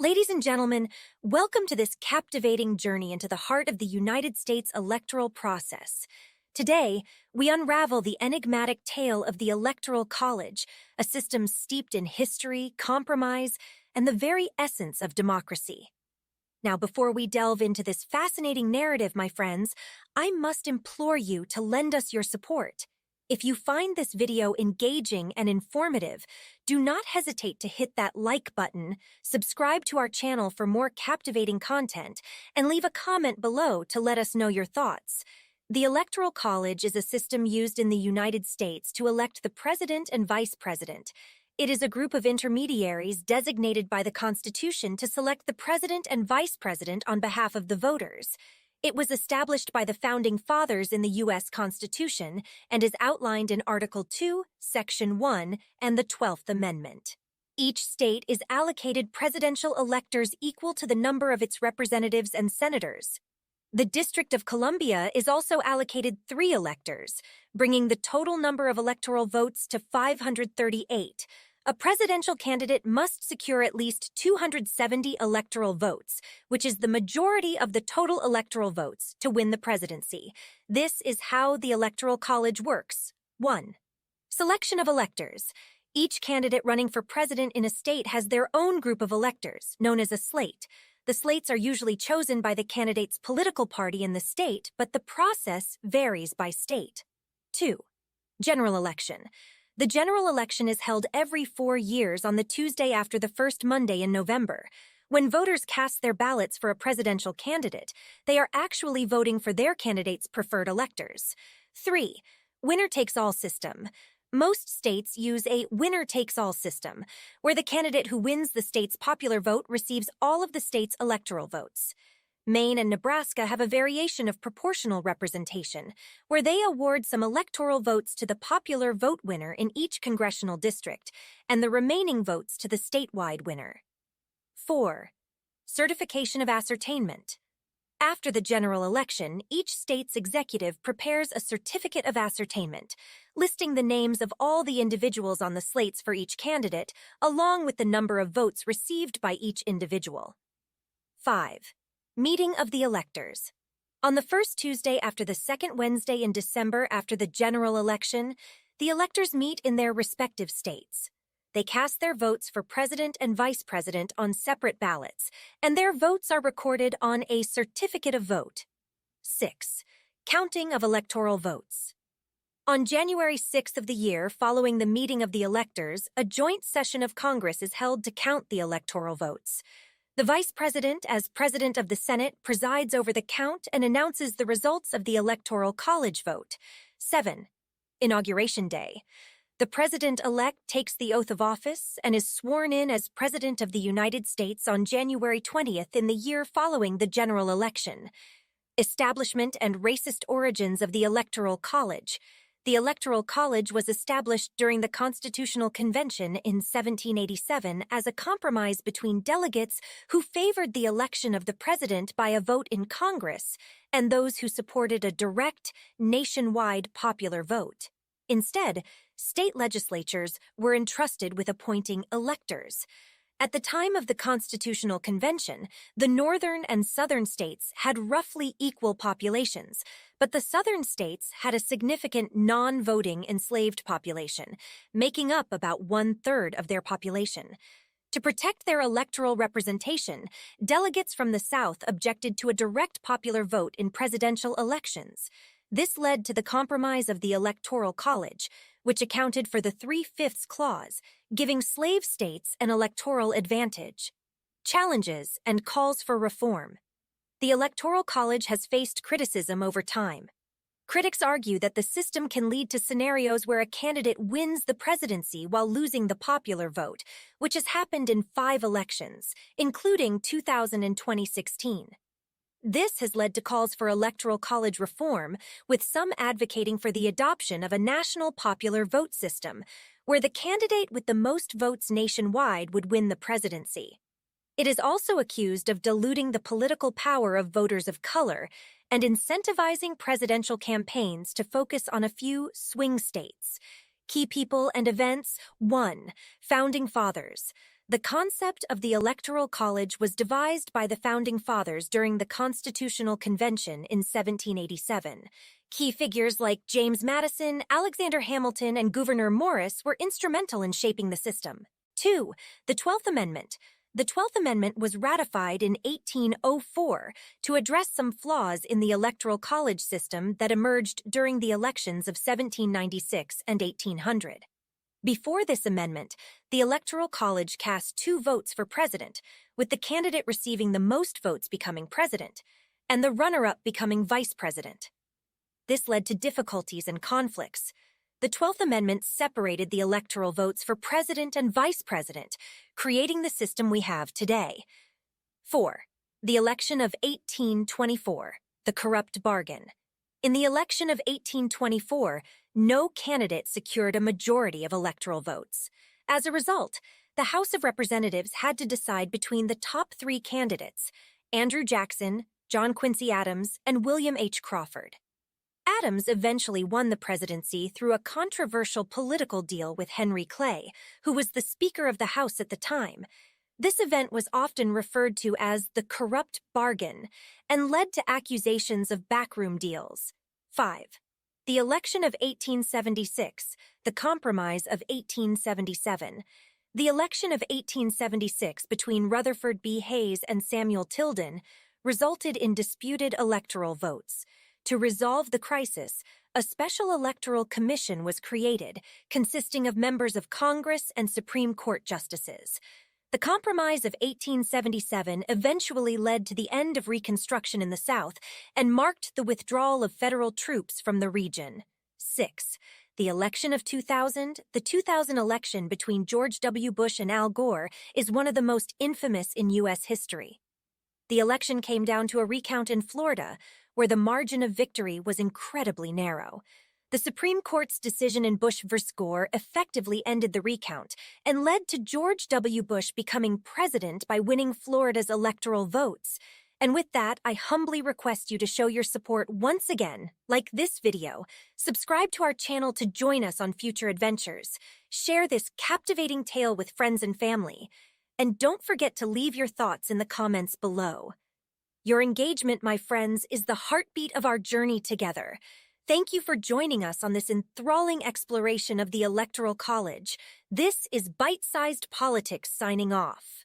Ladies and gentlemen, welcome to this captivating journey into the heart of the United States electoral process. Today, we unravel the enigmatic tale of the Electoral College, a system steeped in history, compromise, and the very essence of democracy. Now, before we delve into this fascinating narrative, my friends, I must implore you to lend us your support. If you find this video engaging and informative, do not hesitate to hit that like button, subscribe to our channel for more captivating content, and leave a comment below to let us know your thoughts. The Electoral College is a system used in the United States to elect the president and vice president. It is a group of intermediaries designated by the Constitution to select the president and vice president on behalf of the voters. It was established by the Founding Fathers in the U.S. Constitution and is outlined in Article 2, Section 1, and the 12th Amendment. Each state is allocated presidential electors equal to the number of its representatives and senators. The District of Columbia is also allocated 3 electors, bringing the total number of electoral votes to 538. A presidential candidate must secure at least 270 electoral votes, which is the majority of the total electoral votes, to win the presidency. This is how the Electoral College works. 1. Selection of electors. Each candidate running for president in a state has their own group of electors, known as a slate. The slates are usually chosen by the candidate's political party in the state, but the process varies by state. 2. General election. The general election is held every 4 years on the Tuesday after the first Monday in November. When voters cast their ballots for a presidential candidate, they are actually voting for their candidate's preferred electors. 3. Winner-takes-all system. Most states use a winner-takes-all system, where the candidate who wins the state's popular vote receives all of the state's electoral votes. Maine and Nebraska have a variation of proportional representation, where they award some electoral votes to the popular vote winner in each congressional district, and the remaining votes to the statewide winner. 4. Certification of ascertainment. After the general election, each state's executive prepares a certificate of ascertainment, listing the names of all the individuals on the slates for each candidate, along with the number of votes received by each individual. 5. Meeting of the electors. On the first Tuesday after the second Wednesday in December after the general election, the electors meet in their respective states. They cast their votes for president and vice president on separate ballots, and their votes are recorded on a certificate of vote. 6. Counting of electoral votes. On January 6th of the year following the meeting of the electors, a joint session of Congress is held to count the electoral votes. The Vice President, as President of the Senate, presides over the count and announces the results of the Electoral College vote. 7. Inauguration Day. The President-elect takes the oath of office and is sworn in as President of the United States on January 20th in the year following the general election. Establishment and racist origins of the Electoral College. The Electoral College was established during the Constitutional Convention in 1787 as a compromise between delegates who favored the election of the president by a vote in Congress and those who supported a direct, nationwide popular vote. Instead, state legislatures were entrusted with appointing electors. At the time of the Constitutional Convention, the northern and southern states had roughly equal populations, but the southern states had a significant non-voting enslaved population, making up about 1/3 of their population. To protect their electoral representation, delegates from the South objected to a direct popular vote in presidential elections. This led to the compromise of the Electoral College, which accounted for the 3/5 clause, giving slave states an electoral advantage. Challenges and calls for reform. The Electoral College has faced criticism over time. Critics argue that the system can lead to scenarios where a candidate wins the presidency while losing the popular vote, which has happened in 5 elections, including 2000 and 2016. This has led to calls for Electoral College reform, with some advocating for the adoption of a national popular vote system, where the candidate with the most votes nationwide would win the presidency. It is also accused of diluting the political power of voters of color and incentivizing presidential campaigns to focus on a few swing states. Key people and events. 1. Founding Fathers. The concept of the Electoral College was devised by the Founding Fathers during the Constitutional Convention in 1787. Key figures like James Madison, Alexander Hamilton, and Gouverneur Morris were instrumental in shaping the system. 2. The 12th Amendment. The 12th Amendment was ratified in 1804 to address some flaws in the Electoral College system that emerged during the elections of 1796 and 1800. Before this amendment, the Electoral College cast 2 votes for president, with the candidate receiving the most votes becoming president, and the runner-up becoming vice president. This led to difficulties and conflicts. The 12th Amendment separated the electoral votes for president and vice president, creating the system we have today. 4. The election of 1824, the corrupt bargain. In the election of 1824, no candidate secured a majority of electoral votes. As a result, the House of Representatives had to decide between the top 3 candidates, Andrew Jackson, John Quincy Adams, and William H. Crawford. Adams eventually won the presidency through a controversial political deal with Henry Clay, who was the Speaker of the House at the time. This event was often referred to as the corrupt bargain and led to accusations of backroom deals. 5. The election of 1876, the Compromise of 1877. The election of 1876 between Rutherford B. Hayes and Samuel Tilden resulted in disputed electoral votes. To resolve the crisis, a special electoral commission was created, consisting of members of Congress and Supreme Court justices. The Compromise of 1877 eventually led to the end of Reconstruction in the South and marked the withdrawal of federal troops from the region. 6. The election of 2000. The 2000 election between George W. Bush and Al Gore is one of the most infamous in U.S. history. The election came down to a recount in Florida, where the margin of victory was incredibly narrow. The Supreme Court's decision in Bush v. Gore effectively ended the recount and led to George W. Bush becoming president by winning Florida's electoral votes. And with that, I humbly request you to show your support once again, like this video, subscribe to our channel to join us on future adventures, share this captivating tale with friends and family, and don't forget to leave your thoughts in the comments below. Your engagement, my friends, is the heartbeat of our journey together. Thank you for joining us on this enthralling exploration of the Electoral College. This is Bite-Sized Politics signing off.